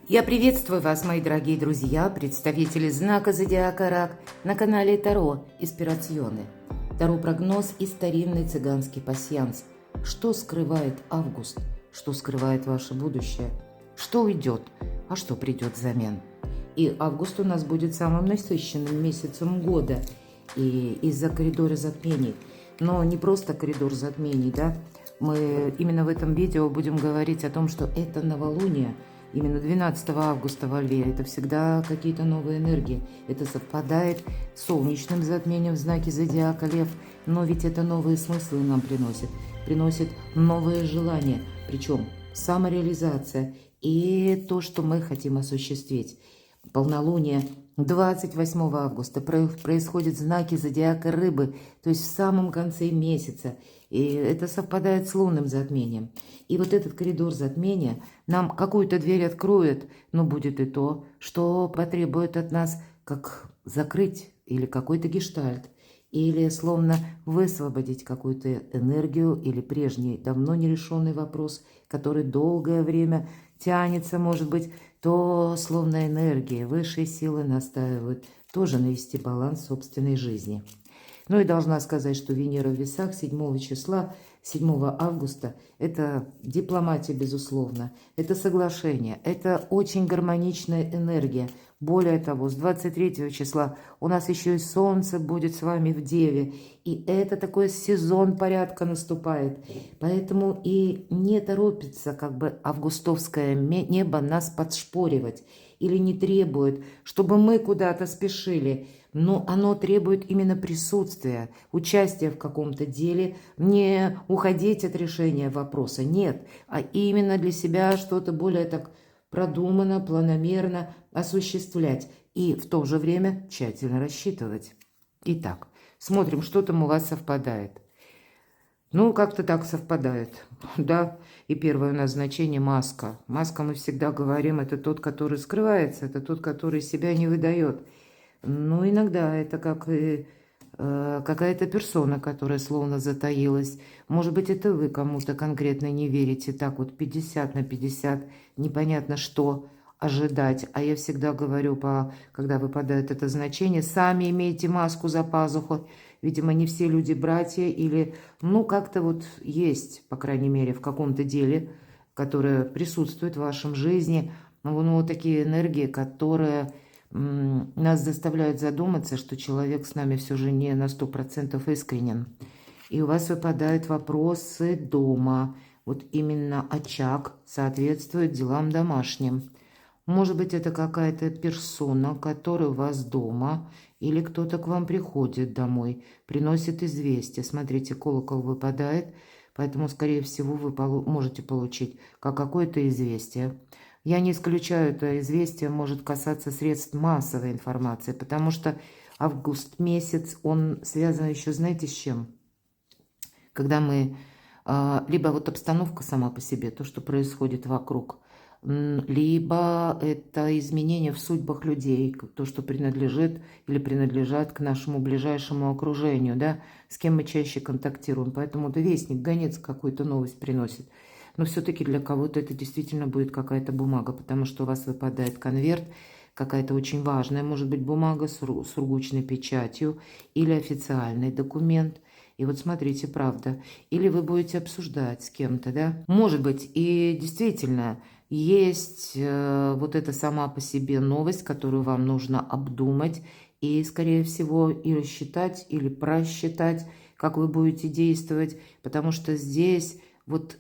Я приветствую вас, мои дорогие друзья, представители знака Зодиака Рак на канале Таро Инспирационы. Таро-прогноз и старинный цыганский пасьянс. Что скрывает август? Что скрывает ваше будущее? Что уйдет, а что придет взамен? И август у нас будет самым насыщенным месяцем года и из-за коридора затмений. Но не просто коридор затмений, да? Мы именно в этом видео будем говорить о том, что это новолуние, именно 12 августа во Льве, это всегда какие-то новые энергии. Это совпадает с солнечным затмением в знаке Зодиака Лев, но ведь это новые смыслы нам приносит. Приносит новые желания, причем самореализация и то, что мы хотим осуществить. Полнолуние 28 августа происходят знаки Зодиака Рыбы, то есть в самом конце месяца. И это совпадает с лунным затмением. И вот этот коридор затмения нам какую-то дверь откроет, но будет и то, что потребует от нас как закрыть или какой-то гештальт, или словно высвободить какую-то энергию или прежний, давно нерешенный вопрос, который долгое время тянется, может быть, то словно энергии, высшие силы настаивают тоже навести баланс в собственной жизни. Ну и должна сказать, что Венера в весах 7 числа, 7 августа, это дипломатия, безусловно, это соглашение, это очень гармоничная энергия. Более того, с 23 числа у нас еще и Солнце будет с вами в Деве, и это такой сезон порядка наступает. Поэтому и не торопится как бы августовское небо нас подшпоривать или не требует, чтобы мы куда-то спешили. Но оно требует именно присутствия, участия в каком-то деле, не уходить от решения вопроса, нет, а именно для себя что-то более так продуманно, планомерно осуществлять и в то же время тщательно рассчитывать. Итак, смотрим, что там у вас совпадает. Ну, как-то так совпадает, да. И первое у нас значение – маска. Маска, мы всегда говорим, это тот, который скрывается, это тот, который себя не выдает. Ну, иногда это как какая-то персона, которая словно затаилась. Может быть, это вы кому-то конкретно не верите. Так вот 50 на 50, непонятно что ожидать. А я всегда говорю, когда выпадает это значение, сами имейте маску за пазухой. Видимо, не все люди братья или, ну, как-то вот есть, по крайней мере, в каком-то деле, которое присутствует в вашем жизни. Ну, вот такие энергии, которые нас заставляют задуматься, что человек с нами все же не на 100% искренен. И у вас выпадают вопросы дома. Вот именно очаг соответствует делам домашним. Может быть, это какая-то персона, которая у вас дома, или кто-то к вам приходит домой, приносит известие. Смотрите, колокол выпадает, поэтому, скорее всего, вы можете получить как какое-то известие. Я не исключаю, это известие может касаться средств массовой информации, потому что август месяц, он связан еще, знаете, с чем? Когда мы, либо вот обстановка сама по себе, то, что происходит вокруг, либо это изменения в судьбах людей, то, что принадлежит или принадлежат к нашему ближайшему окружению, да, с кем мы чаще контактируем. Поэтому да, вестник, гонец какую-то новость приносит. Но все-таки для кого-то это действительно будет какая-то бумага, потому что у вас выпадает конверт, какая-то очень важная, может быть, бумага с сургучной печатью или официальный документ. И вот смотрите, правда. Или вы будете обсуждать с кем-то, да? Может быть, и действительно есть вот эта сама по себе новость, которую вам нужно обдумать и, скорее всего, и рассчитать, или просчитать, как вы будете действовать, потому что здесь вот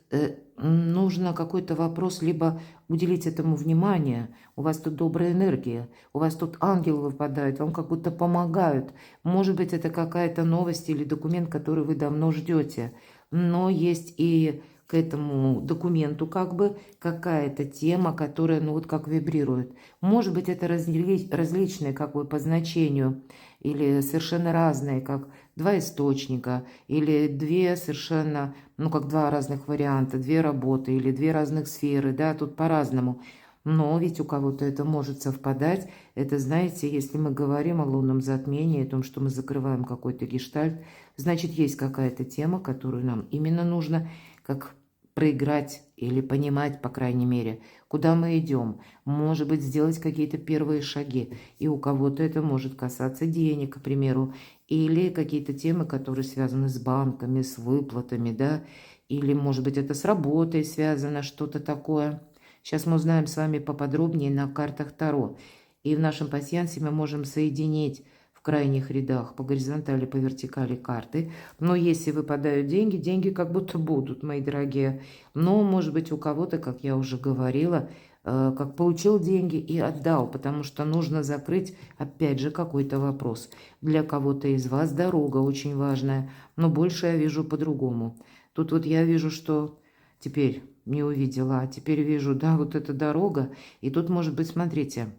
нужно какой-то вопрос либо уделить этому внимание. У вас тут добрая энергия, у вас тут ангел выпадает, вам как будто помогают. Может быть, это какая-то новость или документ, который вы давно ждете. Но есть и к этому документу как бы какая-то тема, которая, ну вот как вибрирует. Может быть, это различные как бы по значению или совершенно разные, как два источника или две совершенно, ну как два разных варианта, две работы или две разных сферы, да, тут по-разному. Но ведь у кого-то это может совпадать. Это, знаете, если мы говорим о лунном затмении, о том, что мы закрываем какой-то гештальт, значит, есть какая-то тема, которую нам именно нужно как проиграть или понимать, по крайней мере, куда мы идем. Может быть, сделать какие-то первые шаги. И у кого-то это может касаться денег, к примеру, или какие-то темы, которые связаны с банками, с выплатами, да, или, может быть, это с работой связано, что-то такое. Сейчас мы узнаем с вами поподробнее на картах Таро. И в нашем пасьянсе мы можем соединить в крайних рядах по горизонтали, по вертикали карты. Но если выпадают деньги, деньги как будто будут, мои дорогие. Но, может быть, у кого-то, как я уже говорила, как получил деньги и отдал, потому что нужно закрыть, опять же, какой-то вопрос. Для кого-то из вас дорога очень важная, но больше я вижу по-другому. Тут вот я вижу, что теперь не увидела, а теперь вижу, да, вот эта дорога. И тут, может быть, смотрите,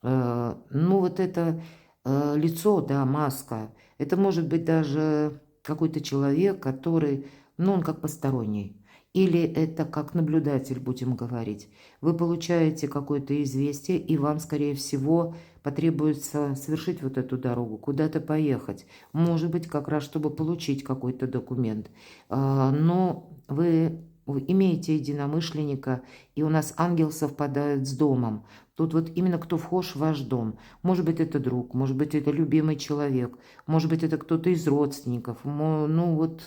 ну вот это лицо, да, маска, это может быть даже какой-то человек, который, ну, он как посторонний. Или это как наблюдатель, будем говорить. Вы получаете какое-то известие, и вам, скорее всего, потребуется совершить вот эту дорогу, куда-то поехать. Может быть, как раз, чтобы получить какой-то документ. Но вы имеете единомышленника, и у нас ангел совпадает с домом. Тут вот именно кто вхож в ваш дом. Может быть, это друг, может быть, это любимый человек, может быть, это кто-то из родственников. Ну вот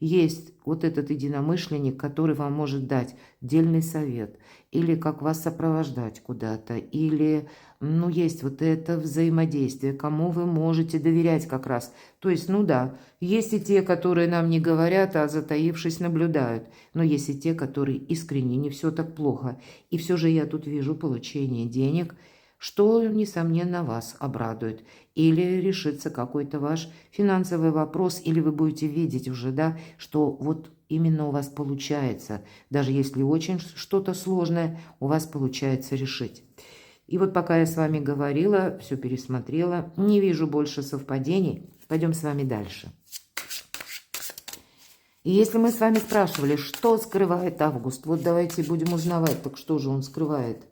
есть вот этот единомышленник, который вам может дать дельный совет, или как вас сопровождать куда-то, или, ну, есть вот это взаимодействие, кому вы можете доверять как раз. То есть, ну да, есть и те, которые нам не говорят, а затаившись наблюдают, но есть и те, которые искренне, не все так плохо. И все же я тут вижу получение денег, что, несомненно, вас обрадует. Или решится какой-то ваш финансовый вопрос, или вы будете видеть уже, да, что вот именно у вас получается. Даже если очень что-то сложное, у вас получается решить. И вот пока я с вами говорила, все пересмотрела, не вижу больше совпадений. Пойдем с вами дальше. И если мы с вами спрашивали, что скрывает Август, вот давайте будем узнавать, так что же он скрывает.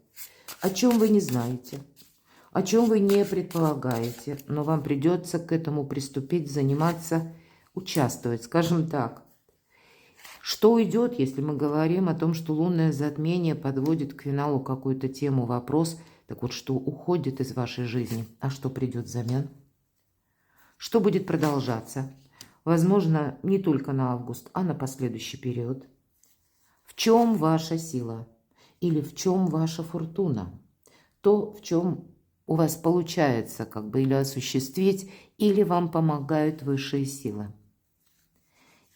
О чем вы не знаете, о чем вы не предполагаете, но вам придется к этому приступить, заниматься, участвовать, скажем так. Что уйдет, если мы говорим о том, что лунное затмение подводит к финалу какую-то тему, вопрос, так вот, что уходит из вашей жизни, а что придет взамен? Что будет продолжаться? Возможно, не только на август, а на последующий период. В чем ваша сила? Или в чем ваша фортуна? То, в чем у вас получается как бы или осуществить, или вам помогают высшие силы.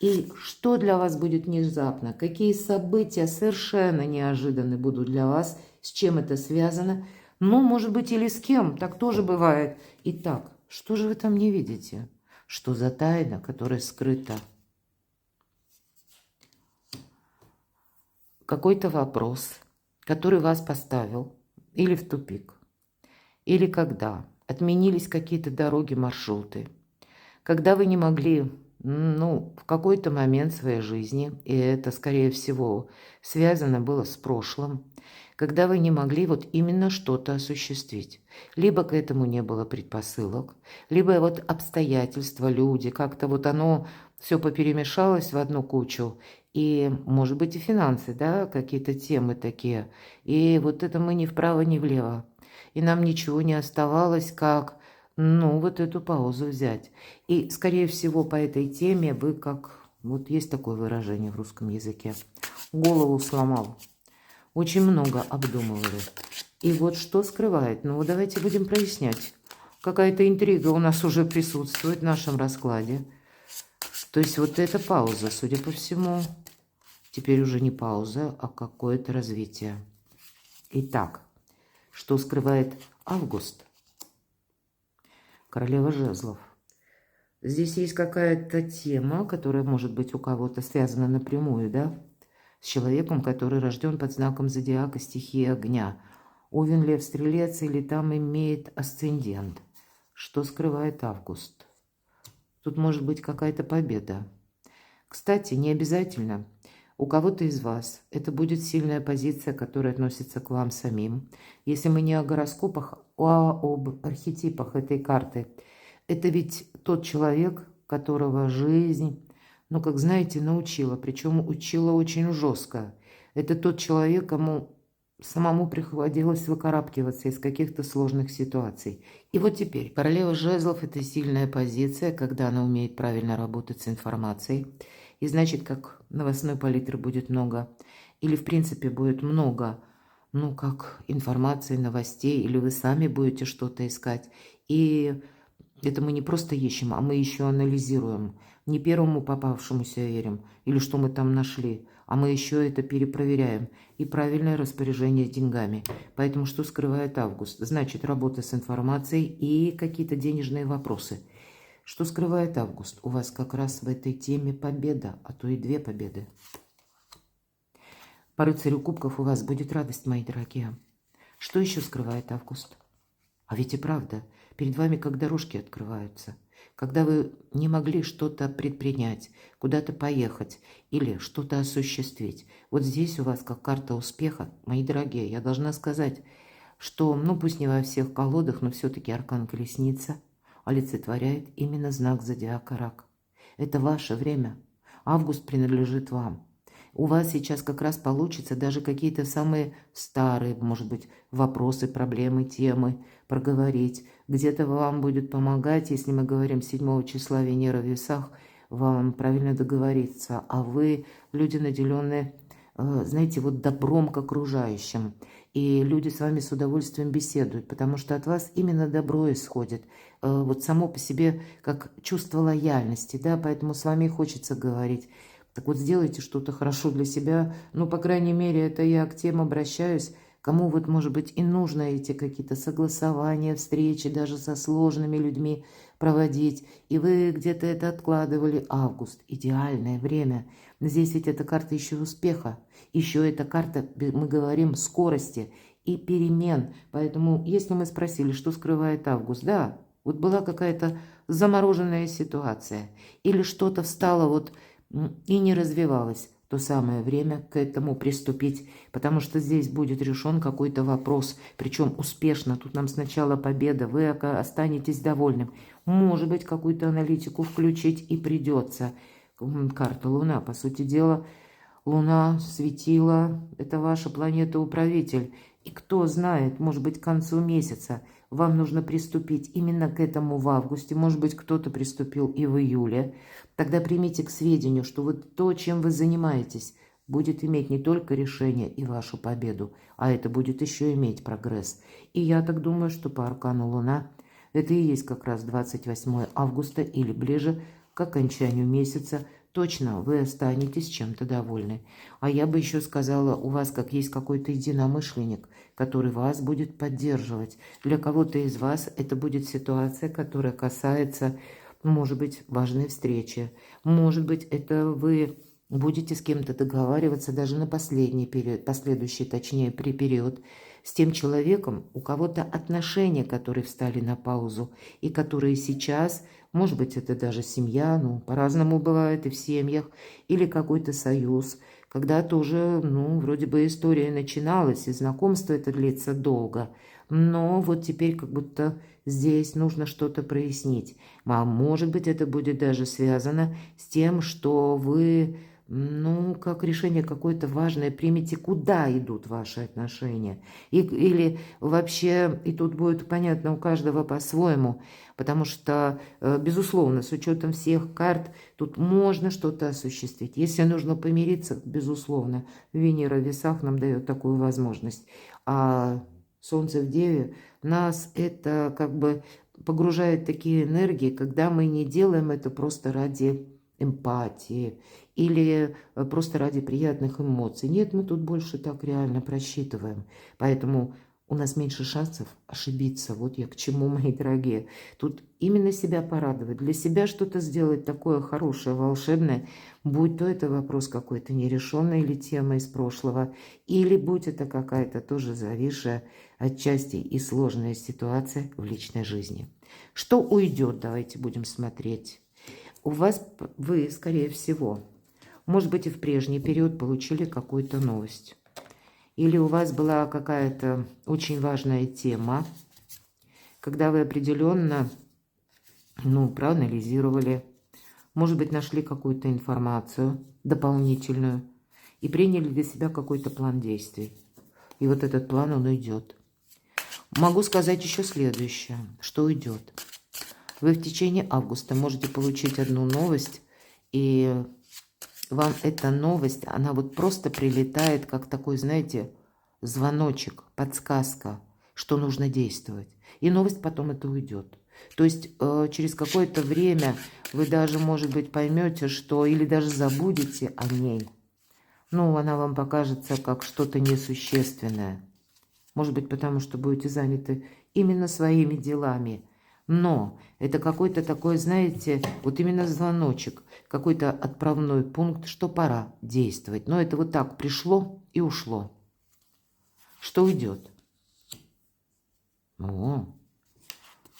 И что для вас будет внезапно? Какие события совершенно неожиданны будут для вас? С чем это связано? Ну, может быть, или с кем. Так тоже бывает. Итак, что же вы там не видите? Что за тайна, которая скрыта? Какой-то вопрос, который вас поставил или в тупик, или когда отменились какие-то дороги, маршруты, когда вы не могли, ну, в какой-то момент своей жизни, и это, скорее всего, связано было с прошлым, когда вы не могли вот именно что-то осуществить. Либо к этому не было предпосылок, либо вот обстоятельства, люди, как-то вот оно все поперемешалось в одну кучу, и, может быть, и финансы, да, какие-то темы такие. И вот это мы ни вправо, ни влево. И нам ничего не оставалось, как, ну, вот эту паузу взять. И, скорее всего, по этой теме вы как, вот есть такое выражение в русском языке, голову сломал. Очень много обдумывали. И вот что скрывает? Ну, давайте будем прояснять. Какая-то интрига у нас уже присутствует в нашем раскладе. То есть вот эта пауза, судя по всему, теперь уже не пауза, а какое-то развитие. Итак, что скрывает август? Королева жезлов. Здесь есть какая-то тема, которая может быть у кого-то связана напрямую, да? С человеком, который рожден под знаком зодиака стихии огня. Овен, лев, стрелец или там имеет асцендент. Что скрывает август? Тут может быть какая-то победа. Кстати, не обязательно. У кого-то из вас это будет сильная позиция, которая относится к вам самим. Если мы не о гороскопах, а об архетипах этой карты. Это ведь тот человек, которого жизнь ну, как знаете, научила, причем учила очень жестко. Это тот человек, кому самому приходилось выкарабкиваться из каких-то сложных ситуаций. И вот теперь королева жезлов – это сильная позиция, когда она умеет правильно работать с информацией. И значит, как новостной палитры будет много, или в принципе будет много, ну, как информации, новостей, или вы сами будете что-то искать. И это мы не просто ищем, а мы еще анализируем. Не первому попавшемуся верим, или что мы там нашли, а мы еще это перепроверяем. И правильное распоряжение деньгами. Поэтому что скрывает август? Значит, работа с информацией и какие-то денежные вопросы. Что скрывает август? У вас как раз в этой теме победа, а то и 2 победы. По рыцарю кубков у вас будет радость, мои дорогие. Что еще скрывает август? А ведь и правда, перед вами как дорожки открываются. Когда вы не могли что-то предпринять, куда-то поехать или что-то осуществить. Вот здесь у вас как карта успеха, мои дорогие, я должна сказать, что, ну пусть не во всех колодах, но все-таки аркан колесница олицетворяет именно знак зодиака Рак. Это ваше время. Август принадлежит вам. У вас сейчас как раз получится даже какие-то самые старые, может быть, вопросы, проблемы, темы проговорить. Где-то вам будет помогать, если мы говорим 7 числа Венера в весах, вам правильно договориться. А вы люди, наделенные, знаете, вот добром к окружающим. И люди с вами с удовольствием беседуют, потому что от вас именно добро исходит. Вот само по себе как чувство лояльности, да, поэтому с вами хочется говорить. Так вот, сделайте что-то хорошо для себя. Ну, по крайней мере, это я к тем обращаюсь, кому вот, может быть, и нужно эти какие-то согласования, встречи даже со сложными людьми проводить. И вы где-то это откладывали. Август – идеальное время. Здесь ведь эта карта еще успеха. Еще эта карта, мы говорим, скорости и перемен. Поэтому, если мы спросили, что скрывает август, да, вот была какая-то замороженная ситуация. Или что-то встало вот и не развивалось, то самое время к этому приступить, потому что здесь будет решен какой-то вопрос, причем успешно. Тут нам сначала победа, вы останетесь довольным. Может быть, какую-то аналитику включить и придется. Карта Луна, по сути дела, Луна, светило, это ваша планета-управитель. И кто знает, может быть, к концу месяца вам нужно приступить именно к этому в августе. Может быть, кто-то приступил и в июле. Тогда примите к сведению, что вот то, чем вы занимаетесь, будет иметь не только решение и вашу победу, а это будет еще иметь прогресс. И я так думаю, что по аркану Луна это и есть как раз 28 августа или ближе к окончанию месяца. Точно вы останетесь чем-то довольны. А я бы еще сказала, у вас как есть какой-то единомышленник, который вас будет поддерживать. Для кого-то из вас это будет ситуация, которая касается, может быть, важной встречи. Может быть, это вы будете с кем-то договариваться даже на последний период, последующий, точнее, период, с тем человеком, у кого-то отношения, которые встали на паузу, и которые сейчас, может быть, это даже семья, ну, по-разному бывает и в семьях, или какой-то союз, когда-то уже, ну, вроде бы история начиналась, и знакомство это длится долго, но вот теперь как будто здесь нужно что-то прояснить. А может быть, это будет даже связано с тем, что вы, ну, как решение какое-то важное примите, куда идут ваши отношения. Или вообще, и тут будет понятно у каждого по-своему, потому что, безусловно, с учетом всех карт, тут можно что-то осуществить. Если нужно помириться, безусловно, Венера в весах нам дает такую возможность. А Солнце в Деве нас это как бы погружает в такие энергии, когда мы не делаем это просто ради эмпатии или просто ради приятных эмоций. Нет, мы тут больше так реально просчитываем. Поэтому у нас меньше шансов ошибиться. Вот я к чему, мои дорогие. Тут именно себя порадовать, для себя что-то сделать такое хорошее, волшебное, будь то это вопрос какой-то нерешенный или тема из прошлого, или будь это какая-то тоже зависшая отчасти и сложная ситуация в личной жизни. Что уйдет, давайте будем смотреть. У вас, вы, скорее всего, может быть, и в прежний период получили какую-то новость. Или у вас была какая-то очень важная тема, когда вы определенно, ну, проанализировали, Может быть, нашли какую-то информацию дополнительную и приняли для себя какой-то план действий. И вот этот план, он уйдет. Могу сказать еще следующее, что уйдет. Вы в течение августа можете получить одну новость, и вам эта новость, она вот просто прилетает, как такой, знаете, звоночек, подсказка, что нужно действовать. И новость потом это уйдет. То есть через какое-то время вы даже, может быть, поймете, что или даже забудете о ней. Ну, она вам покажется как что-то несущественное. Может быть, потому что будете заняты именно своими делами. Но это какой-то такой, знаете, вот именно звоночек, какой-то отправной пункт, что пора действовать. Но это вот так пришло и ушло. Что уйдет? О,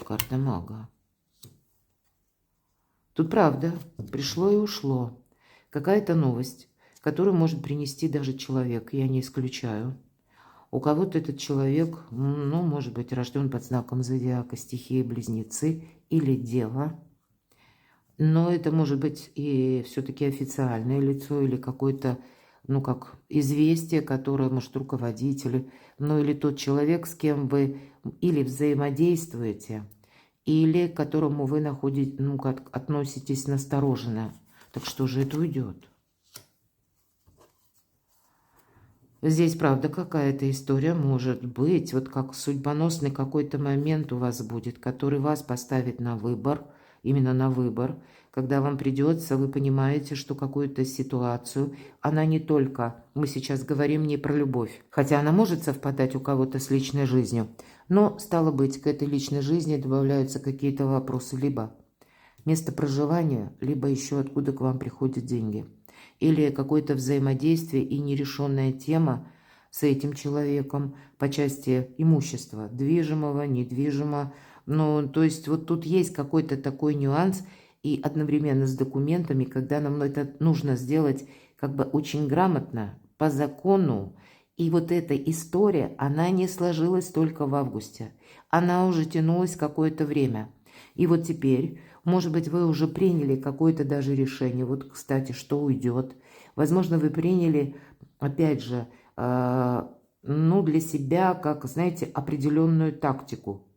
карта мага. Тут правда, пришло и ушло. Какая-то новость, которую может принести даже человек, я не исключаю. У кого-то этот человек, ну, может быть, рожден под знаком зодиака, стихии Близнецы или Дева. Но это может быть и все-таки официальное лицо или какое-то, ну, как известие, которое, может, руководитель, ну, или тот человек, с кем вы или взаимодействуете, или к которому вы находите, ну, как относитесь настороженно. Так что же это уйдет? Здесь, правда, какая-то история может быть, вот как судьбоносный какой-то момент у вас будет, который вас поставит на выбор, именно на выбор, когда вам придется, вы понимаете, что какую-то ситуацию, она не только, мы сейчас говорим не про любовь, хотя она может совпадать у кого-то с личной жизнью, но, стало быть, к этой личной жизни добавляются какие-то вопросы, либо место проживания, либо еще откуда к вам приходят деньги. Или какое-то взаимодействие и нерешенная тема с этим человеком по части имущества, движимого, недвижимого. Ну, то есть вот тут есть какой-то такой нюанс, и одновременно с документами, когда нам это нужно сделать как бы очень грамотно, по закону. И вот эта история, она не сложилась только в августе. Она уже тянулась какое-то время. И вот теперь, может быть, вы уже приняли какое-то даже решение. Вот, кстати, что уйдет. Возможно, вы приняли, опять же, ну, для себя, как, знаете, определенную тактику.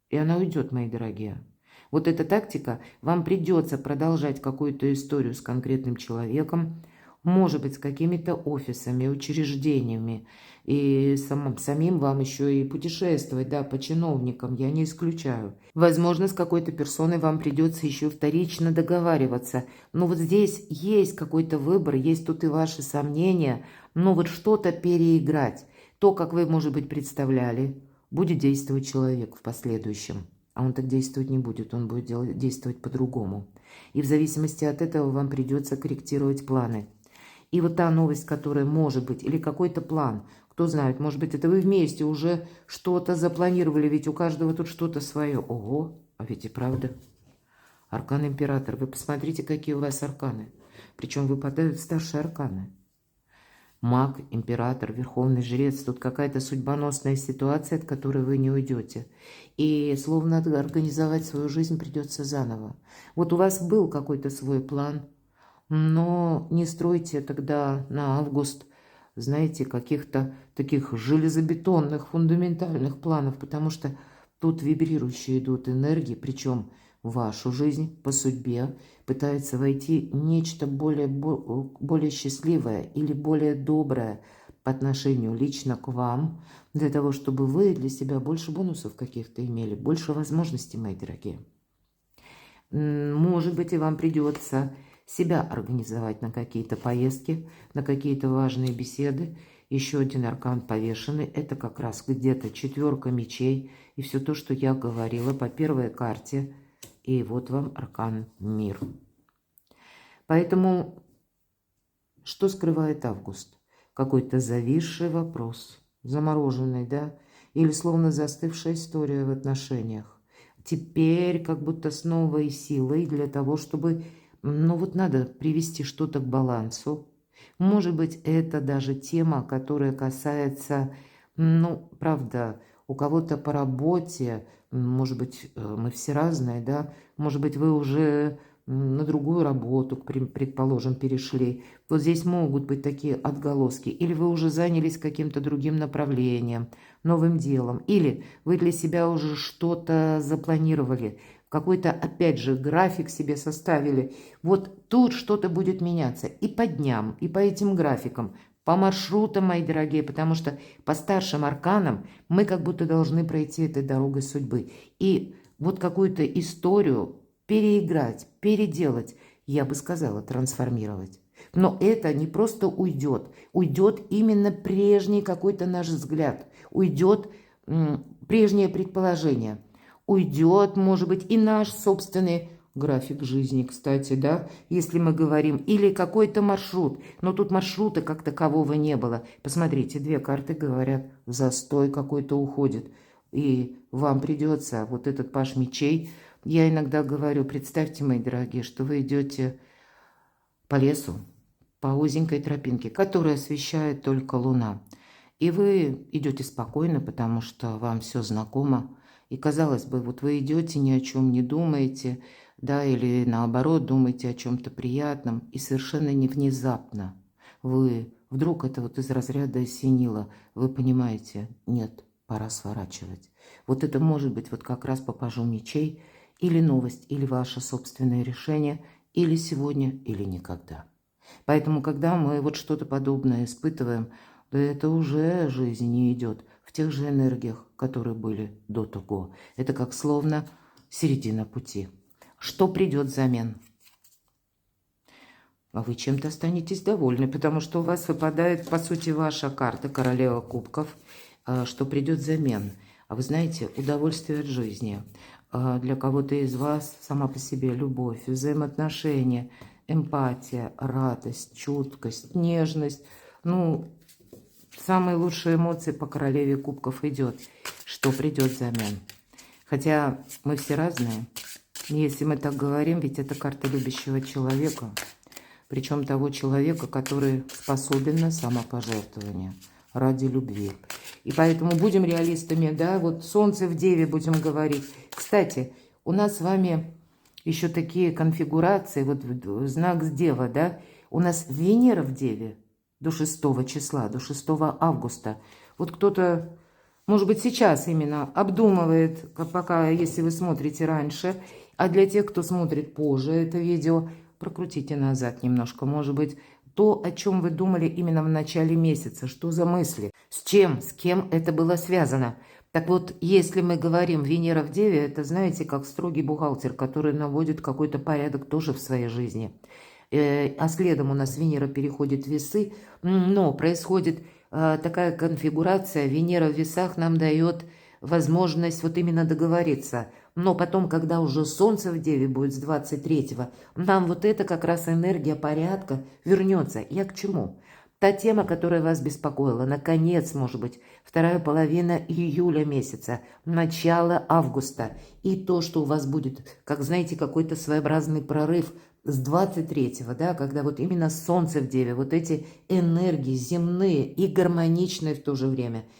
И она уйдет, мои дорогие. Вот эта тактика, вам придется продолжать какую-то историю с конкретным человеком, может быть, с какими-то офисами, учреждениями, и самим вам еще и путешествовать, да, по чиновникам, я не исключаю. Возможно, с какой-то персоной вам придется еще вторично договариваться, но вот здесь есть какой-то выбор, есть тут и ваши сомнения, но вот что-то переиграть, то, как вы, может быть, представляли, будет действовать человек в последующем. А он так действовать не будет, он будет действовать по-другому. И в зависимости от этого вам придется корректировать планы. И вот та новость, которая может быть, или какой-то план, кто знает, может быть, это вы вместе уже что-то запланировали, ведь у каждого тут что-то свое. Ого, а ведь и правда. Аркан Император, вы посмотрите, какие у вас арканы. Причем выпадают старшие арканы. Маг, император, верховный жрец. Тут какая-то судьбоносная ситуация, от которой вы не уйдете. И словно организовать свою жизнь придется заново. Вот у вас был какой-то свой план, но не стройте тогда на август, знаете, каких-то таких железобетонных, фундаментальных планов, потому что тут вибрирующие идут энергии, причем в вашу жизнь по судьбе пытается войти нечто более счастливое или более доброе по отношению лично к вам, для того, чтобы вы для себя больше бонусов каких-то имели, больше возможностей, мои дорогие. Может быть, и вам придется себя организовать на какие-то поездки, на какие-то важные беседы. Еще один аркан повешенный. Это как раз где-то 4 мечей. И все то, что я говорила по первой карте. И вот вам аркан мир. Поэтому что скрывает август? Какой-то зависший вопрос. Замороженный, да? Или словно застывшая история в отношениях. Теперь как будто с новой силой для того, чтобы... Ну вот надо привести что-то к балансу. Может быть, это даже тема, которая касается, ну, правда, у кого-то по работе, может быть, мы все разные, да, может быть, вы уже на другую работу, предположим, перешли. Вот здесь могут быть такие отголоски. Или вы уже занялись каким-то другим направлением, новым делом. Или вы для себя уже что-то запланировали, какой-то, опять же, график себе составили. Вот тут что-то будет меняться и по дням, и по этим графикам, по маршрутам, мои дорогие, потому что по старшим арканам мы как будто должны пройти этой дорогой судьбы. И вот какую-то историю переиграть, переделать, я бы сказала, трансформировать. Но это не просто уйдет. Уйдет именно прежний какой-то наш взгляд. Уйдет прежнее предположение. Уйдет, может быть, и наш собственный график жизни, кстати, да, если мы говорим, или какой-то маршрут. Но тут маршрута как такового не было. Посмотрите, две карты говорят, застой какой-то уходит. И вам придется, вот этот паж мечей, я иногда говорю, представьте, мои дорогие, что вы идете по лесу, по узенькой тропинке, которую освещает только луна. И вы идете спокойно, потому что вам все знакомо. И казалось бы, вот вы идете, ни о чем не думаете, да, или наоборот, думаете о чем-то приятном, и совершенно не внезапно вы вдруг это вот из разряда осенило, вы понимаете, нет, пора сворачивать. Вот это может быть вот как раз по пажу мечей, или новость, или ваше собственное решение, или сегодня, или никогда. Поэтому, когда мы вот что-то подобное испытываем, да это уже жизнь не идет в тех же энергиях, которые были до того. Это как словно середина пути. Что придет взамен? А вы чем-то останетесь довольны, потому что у вас выпадает, по сути, ваша карта, королева кубков, что придет взамен. А вы знаете, удовольствие от жизни. Для кого-то из вас сама по себе любовь, взаимоотношения, эмпатия, радость, чуткость, нежность. Ну, самые лучшие эмоции по королеве кубков идет. Что придет взамен? Хотя мы все разные. Если мы так говорим, ведь это карта любящего человека. Причем того человека, который способен на самопожертвование ради любви. И поэтому будем реалистами, да, вот солнце в Деве будем говорить. Кстати, у нас с вами еще такие конфигурации, вот знак с Дева, да, у нас Венера в Деве до 6 числа, до 6 августа. Вот кто-то, может быть, сейчас именно обдумывает, пока, если вы смотрите раньше, а для тех, кто смотрит позже это видео, прокрутите назад немножко, может быть, то, о чем вы думали именно в начале месяца, что за мысли, с чем, с кем это было связано. Так вот, если мы говорим Венера в Деве, это, знаете, как строгий бухгалтер, который наводит какой-то порядок тоже в своей жизни. А следом у нас Венера переходит в весы, но происходит такая конфигурация, Венера в весах нам дает возможность вот именно договориться. Но потом, когда уже Солнце в Деве будет с 23-го, нам вот это как раз энергия порядка вернется. Я к чему? Та тема, которая вас беспокоила, наконец, может быть, вторая половина июля месяца, начало августа. И то, что у вас будет, как знаете, какой-то своеобразный прорыв с 23-го, да, когда вот именно Солнце в Деве, вот эти энергии земные и гармоничные в то же время –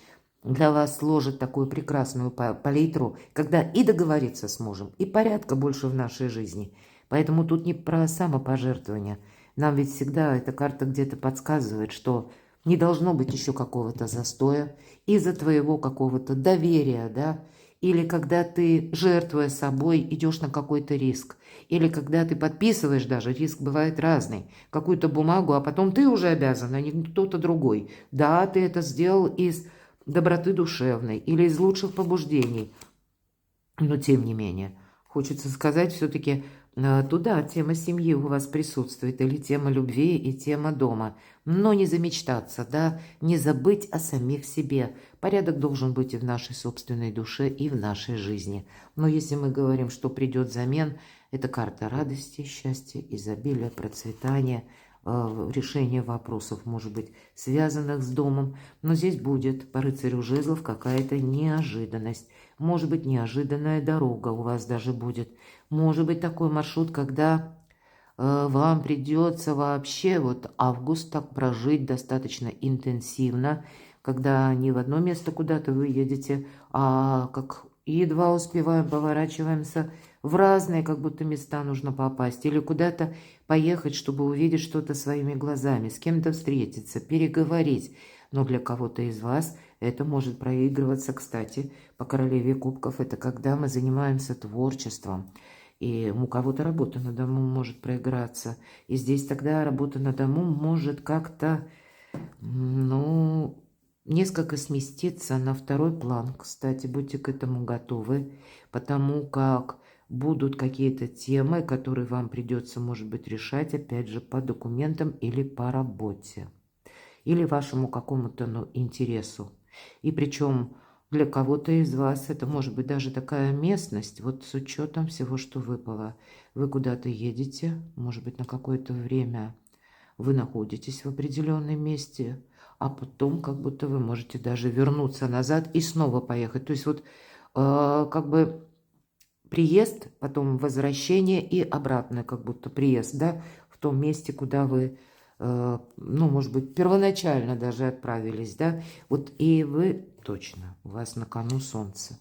для вас сложит такую прекрасную палитру, когда и договориться с мужем, и порядка больше в нашей жизни. Поэтому тут не про самопожертвование. Нам ведь всегда эта карта где-то подсказывает, что не должно быть еще какого-то застоя из-за твоего какого-то доверия, да, или когда ты, жертвуя собой, идешь на какой-то риск, или когда ты подписываешь даже, риск бывает разный, какую-то бумагу, а потом ты уже обязан, а не кто-то другой. Да, ты это сделал из доброты душевной или из лучших побуждений. Но тем не менее, хочется сказать все-таки, туда тема семьи у вас присутствует, или тема любви и тема дома. Но не замечтаться, да, не забыть о самих себе. Порядок должен быть и в нашей собственной душе, и в нашей жизни. Но если мы говорим, что придет взамен, это карта радости, счастья, изобилия, процветания, решение вопросов, может быть, связанных с домом. Но здесь будет по рыцарю жезлов какая-то неожиданность. Может быть, неожиданная дорога у вас даже будет. Может быть, такой маршрут, когда вам придется вообще вот август так прожить достаточно интенсивно, когда не в одно место куда-то вы едете, а как едва успеваем, поворачиваемся в разные как будто места нужно попасть. Или куда-то поехать, чтобы увидеть что-то своими глазами, с кем-то встретиться, переговорить. Но для кого-то из вас это может проигрываться, кстати, по королеве кубков. Это когда мы занимаемся творчеством. И у кого-то работа на дому может проиграться. И здесь тогда работа на дому может как-то, ну, несколько сместиться на второй план. Кстати, будьте к этому готовы, потому как будут какие-то темы, которые вам придется, может быть, решать, опять же, по документам или по работе. Или вашему какому-то, ну, интересу. И причем для кого-то из вас это может быть даже такая местность, вот с учетом всего, что выпало. Вы куда-то едете, может быть, на какое-то время вы находитесь в определенном месте, а потом как будто вы можете даже вернуться назад и снова поехать. То есть вот как бы приезд, потом возвращение и обратно как будто приезд, да, в том месте, куда вы, ну, может быть, первоначально даже отправились, да. Вот и вы, точно, у вас на кону солнце.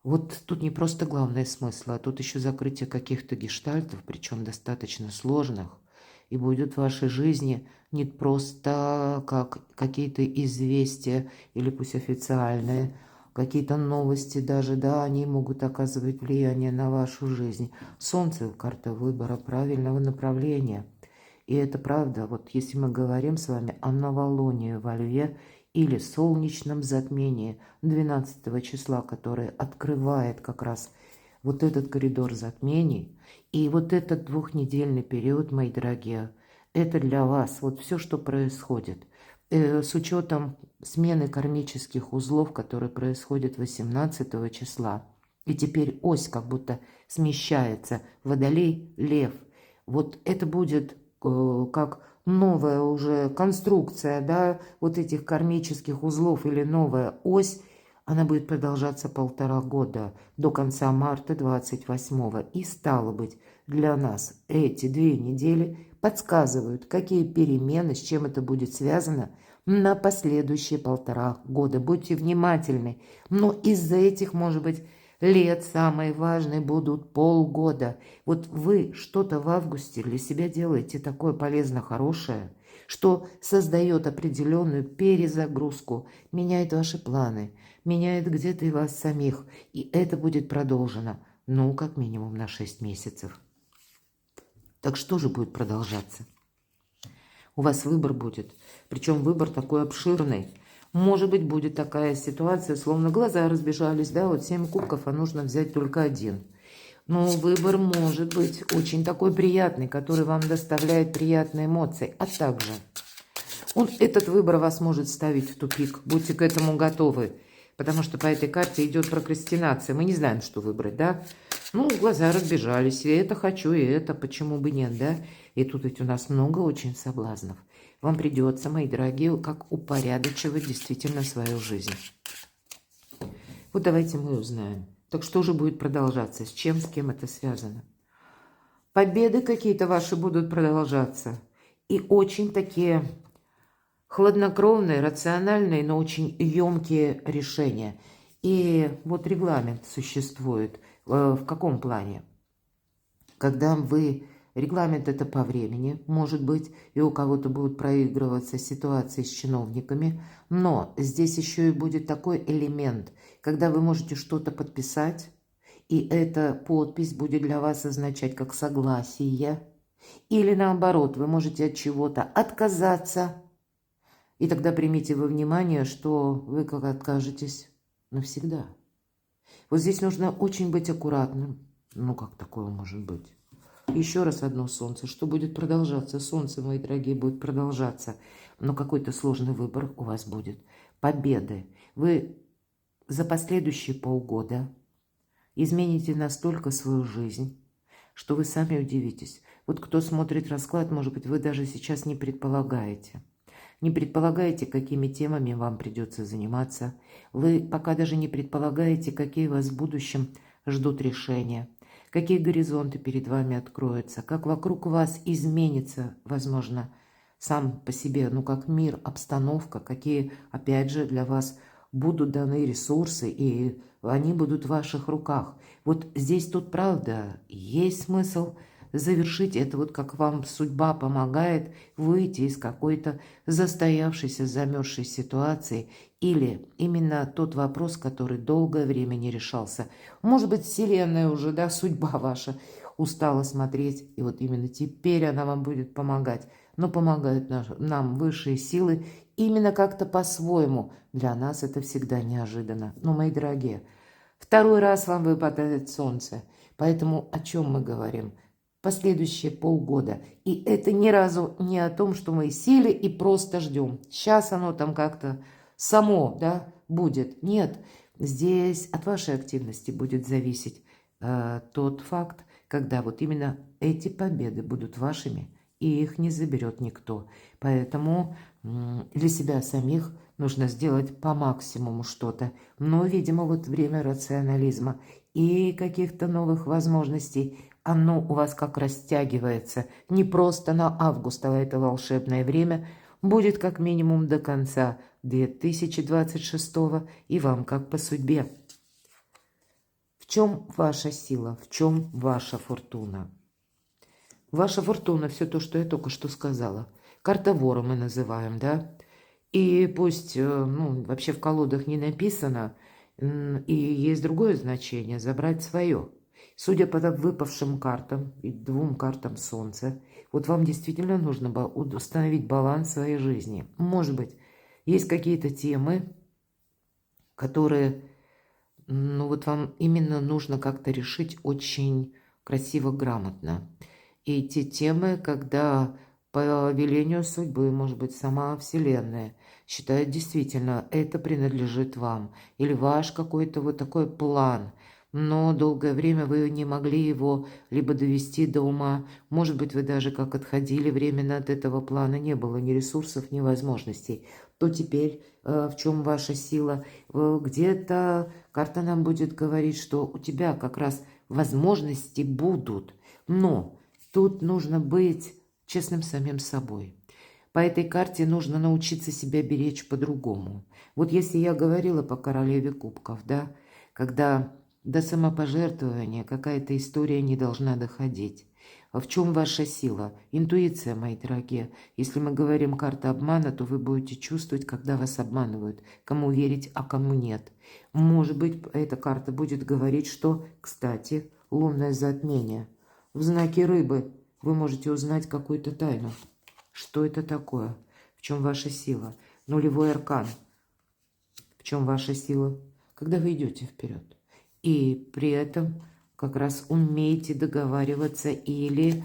Вот тут не просто главный смысл, а тут еще закрытие каких-то гештальтов, причем достаточно сложных. И будет в вашей жизни не просто как какие-то известия или пусть официальные, какие-то новости даже, да, они могут оказывать влияние на вашу жизнь. Солнце– карта выбора правильного направления. И это правда, вот если мы говорим с вами о новолунии во Льве или солнечном затмении 12 числа, которое открывает как раз вот этот коридор затмений, и вот этот двухнедельный период, мои дорогие, это для вас, вот все, что происходит, с учетом смены кармических узлов, которые происходят 18 числа, и теперь ось как будто смещается, Водолей, Лев, вот это будет как новая уже конструкция, да, вот этих кармических узлов или новая ось, она будет продолжаться 1,5 года, до конца марта 28-го. И стало быть, для нас эти 2 недели подсказывают, какие перемены, с чем это будет связано на последующие 1,5 года. Будьте внимательны. Но из-за этих, может быть, лет самые важные будут полгода. Вот вы что-то в августе для себя делаете такое полезно хорошее, что создает определенную перезагрузку, меняет ваши планы, меняет где-то и вас самих. И это будет продолжено, ну, как минимум на 6 месяцев. Так что же будет продолжаться? У вас выбор будет, причем выбор такой обширный. Может быть, будет такая ситуация, словно глаза разбежались, да, вот 7 кубков, а нужно взять только 1. Но выбор может быть очень такой приятный, который вам доставляет приятные эмоции. А также этот выбор вас может ставить в тупик. Будьте к этому готовы, потому что по этой карте идет прокрастинация. Мы не знаем, что выбрать, да. Ну, глаза разбежались, и это хочу, и это, почему бы нет, да. И тут ведь у нас много очень соблазнов. Вам придется, мои дорогие, как упорядочивать действительно свою жизнь. Вот давайте мы узнаем. Так что же будет продолжаться? С чем, с кем это связано? Победы какие-то ваши будут продолжаться. И очень такие хладнокровные, рациональные, но очень емкие решения. И вот регламент существует. В каком плане? Когда вы... Регламент это по времени, может быть, и у кого-то будут проигрываться ситуации с чиновниками, но здесь еще и будет такой элемент, когда вы можете что-то подписать, и эта подпись будет для вас означать как согласие, или наоборот, вы можете от чего-то отказаться, и тогда примите во внимание, что вы как откажетесь навсегда. Вот здесь нужно очень быть аккуратным. Ну, как такое может быть? Еще раз одно солнце. Что будет продолжаться? Солнце, мои дорогие, будет продолжаться. Но какой-то сложный выбор у вас будет. Победы. Вы за последующие полгода измените настолько свою жизнь, что вы сами удивитесь. Вот кто смотрит расклад, может быть, вы даже сейчас не предполагаете. Не предполагаете, какими темами вам придется заниматься. Вы пока даже не предполагаете, какие вас в будущем ждут решения. Какие горизонты перед вами откроются, как вокруг вас изменится, возможно, сам по себе, ну как мир, обстановка, какие, опять же, для вас будут даны ресурсы, и они будут в ваших руках. Вот здесь тут правда есть смысл завершить это, вот как вам судьба помогает выйти из какой-то застоявшейся, замерзшей ситуации, или именно тот вопрос, который долгое время не решался. Может быть, Вселенная уже, да, судьба ваша устала смотреть, и вот именно теперь она вам будет помогать. Но помогают нам высшие силы именно как-то по-своему. Для нас это всегда неожиданно. Но, мои дорогие, второй раз вам выпадает солнце. Поэтому о чем мы говорим? Последующие полгода. И это ни разу не о том, что мы сели и просто ждем. Сейчас оно там как-то само, да, будет. Нет, здесь от вашей активности будет зависеть тот факт, когда вот именно эти победы будут вашими, и их не заберет никто. Поэтому для себя самих нужно сделать по максимуму что-то. Но, видимо, вот время рационализма и каких-то новых возможностей, оно у вас как растягивается. Не просто на август, а это волшебное время будет как минимум до конца 2026, и вам как по судьбе. В чем ваша сила? В чем ваша фортуна? Ваша фортуна – все то, что я только что сказала. Карта вора мы называем, да? И пусть, вообще в колодах не написано, и есть другое значение – забрать свое. Судя по выпавшим картам и 2 картам Солнца, вот вам действительно нужно установить баланс в своей жизни. Может быть, есть какие-то темы, которые, вот вам именно нужно как-то решить очень красиво, грамотно. И эти темы, когда по велению судьбы, может быть, сама Вселенная считает действительно, это принадлежит вам. Или ваш какой-то вот такой план. Но долгое время вы не могли его либо довести до ума. Может быть, вы даже как отходили временно от этого плана, не было ни ресурсов, ни возможностей. То теперь в чем ваша сила? Где-то карта нам будет говорить, что у тебя как раз возможности будут. Но тут нужно быть честным самим собой. По этой карте нужно научиться себя беречь по-другому. Вот если я говорила по королеве кубков, да, когда до самопожертвования какая-то история не должна доходить. А в чем ваша сила? Интуиция, мои дорогие. Если мы говорим карта обмана, то вы будете чувствовать, когда вас обманывают. Кому верить, а кому нет. Может быть, эта карта будет говорить, что, кстати, лунное затмение. В знаке рыбы вы можете узнать какую-то тайну. Что это такое? В чем ваша сила? Нулевой аркан. В чем ваша сила? Когда вы идете вперед. И при этом как раз умеете договариваться или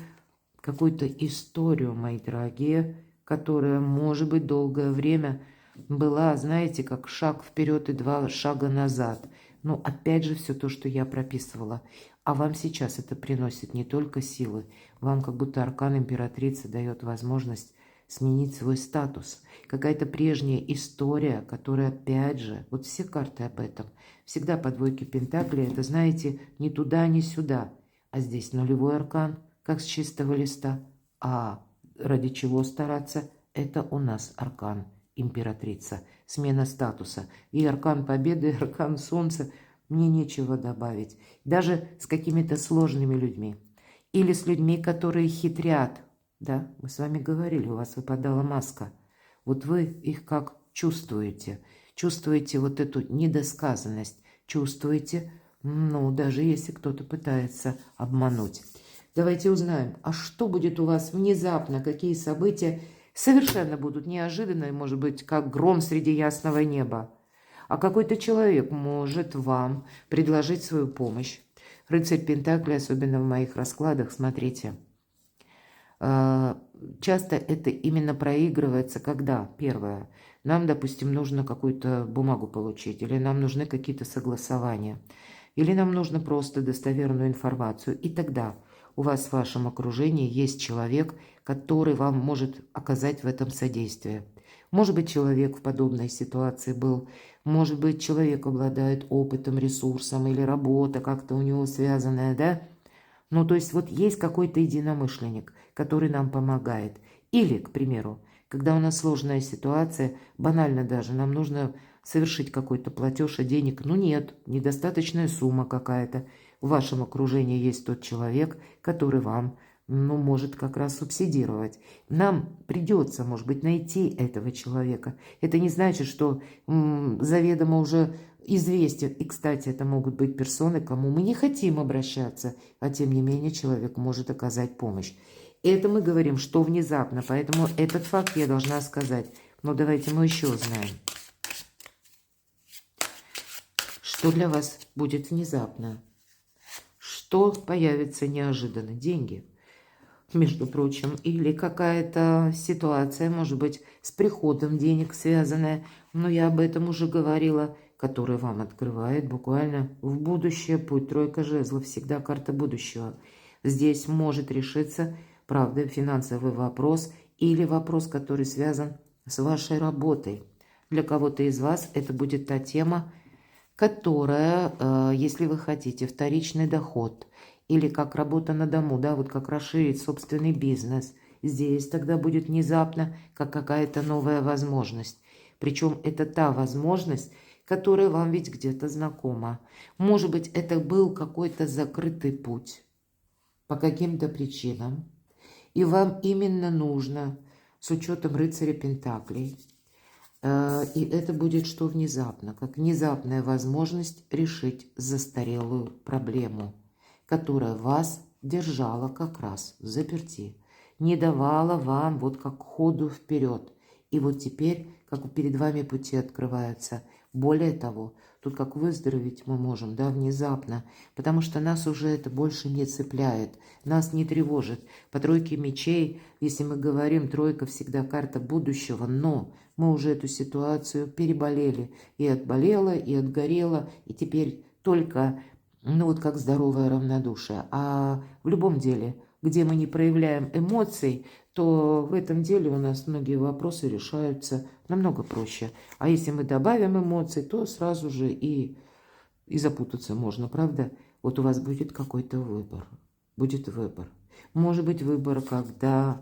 какую-то историю, мои дорогие, которая, может быть, долгое время была, знаете, как шаг вперед и 2 шага назад. Но опять же все то, что я прописывала. А вам сейчас это приносит не только силы, вам как будто аркан императрицы дает возможность сменить свой статус. Какая-то прежняя история, которая опять же, вот все карты об этом, всегда по 2 пентаклей, это, знаете, ни туда, ни сюда. А здесь нулевой аркан, как с чистого листа. А ради чего стараться? Это у нас аркан императрица, смена статуса. И аркан победы, и аркан солнца. Мне нечего добавить. Даже с какими-то сложными людьми. Или с людьми, которые хитрят. Да, мы с вами говорили, у вас выпадала маска. Вот вы их как чувствуете? Чувствуете вот эту недосказанность. Чувствуете, даже если кто-то пытается обмануть. Давайте узнаем, а что будет у вас внезапно, какие события совершенно будут неожиданные, может быть, как гром среди ясного неба. А какой-то человек может вам предложить свою помощь. Рыцарь Пентаклей, особенно в моих раскладах, смотрите. Часто это именно проигрывается, когда, первое, нам, допустим, нужно какую-то бумагу получить, или нам нужны какие-то согласования, или нам нужно просто достоверную информацию, и тогда у вас в вашем окружении есть человек, который вам может оказать в этом содействие. Может быть, человек в подобной ситуации был, может быть, человек обладает опытом, ресурсом, или работа как-то у него связанная, да? То есть вот есть какой-то единомышленник, который нам помогает. Или, к примеру, когда у нас сложная ситуация, банально даже, нам нужно совершить какой-то платеж, а денег, ну, нет, недостаточная сумма какая-то. В вашем окружении есть тот человек, который вам, ну, может как раз субсидировать. Нам придется, может быть, найти этого человека. Это не значит, что заведомо уже известен. И, кстати, это могут быть персоны, к кому мы не хотим обращаться, а тем не менее человек может оказать помощь. Это мы говорим, что внезапно, поэтому этот факт я должна сказать. Но давайте мы еще узнаем. Что для вас будет внезапно? Что появится неожиданно? Деньги, между прочим, или какая-то ситуация, может быть, с приходом денег связанная, но я об этом уже говорила, которая вам открывает буквально в будущее путь. Тройка жезлов, всегда карта будущего. Здесь может решиться, правда, финансовый вопрос или вопрос, который связан с вашей работой. Для кого-то из вас это будет та тема, которая, если вы хотите, вторичный доход или как работа на дому, да, вот как расширить собственный бизнес, здесь тогда будет внезапно как какая-то новая возможность. Причем это та возможность, которая вам ведь где-то знакома. Может быть, это был какой-то закрытый путь по каким-то причинам, и вам именно нужно, с учетом рыцаря Пентаклей, и это будет что внезапно, как внезапная возможность решить застарелую проблему, которая вас держала как раз в заперти, не давала вам вот как ходу вперед. И вот теперь, как перед вами пути открываются. Более того, тут как выздороветь мы можем, да, внезапно, потому что нас уже это больше не цепляет, нас не тревожит. По тройке мечей, если мы говорим, тройка всегда карта будущего, но мы уже эту ситуацию переболели. И отболела, и отгорела, и теперь только, ну вот как здоровое равнодушие. А в любом деле, где мы не проявляем эмоций, то в этом деле у нас многие вопросы решаются намного проще. А если мы добавим эмоций, то сразу же и запутаться можно, правда? Вот у вас будет какой-то выбор. Будет выбор. Может быть выбор, когда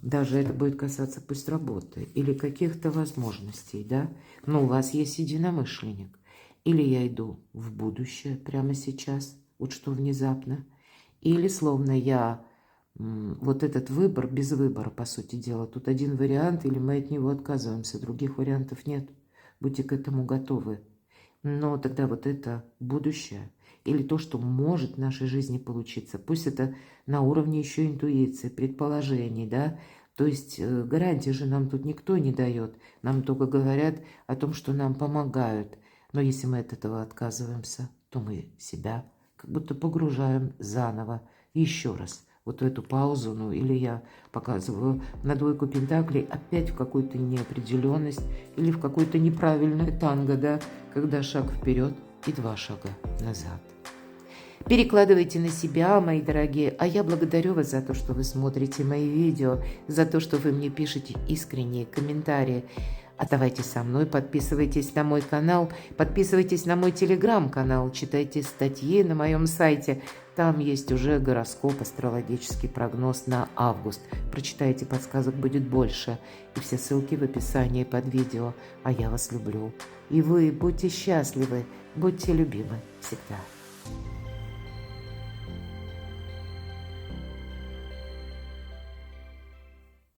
даже это будет касаться пусть работы или каких-то возможностей, да? Но у вас есть единомышленник. Или я иду в будущее прямо сейчас, вот что внезапно, или словно я... Вот этот выбор без выбора, по сути дела. Тут один вариант, или мы от него отказываемся. Других вариантов нет. Будьте к этому готовы. Но тогда вот это будущее, или то, что может в нашей жизни получиться, пусть это на уровне еще интуиции, предположений, да, то есть гарантии же нам тут никто не дает. Нам только говорят о том, что нам помогают. Но если мы от этого отказываемся, то мы себя как будто погружаем заново еще раз. Вот в эту паузу, ну или я показываю на двойку пентаклей опять в какую-то неопределенность или в какое-то неправильное танго, да, когда шаг вперед и 2 шага назад. Перекладывайте на себя, мои дорогие, а я благодарю вас за то, что вы смотрите мои видео, за то, что вы мне пишете искренние комментарии. Оставайтесь со мной, подписывайтесь на мой канал, подписывайтесь на мой телеграм-канал, читайте статьи на моем сайте. Там есть уже гороскоп, астрологический прогноз на август. Прочитайте, подсказок будет больше. И все ссылки в описании под видео. А я вас люблю. И вы будьте счастливы, будьте любимы всегда.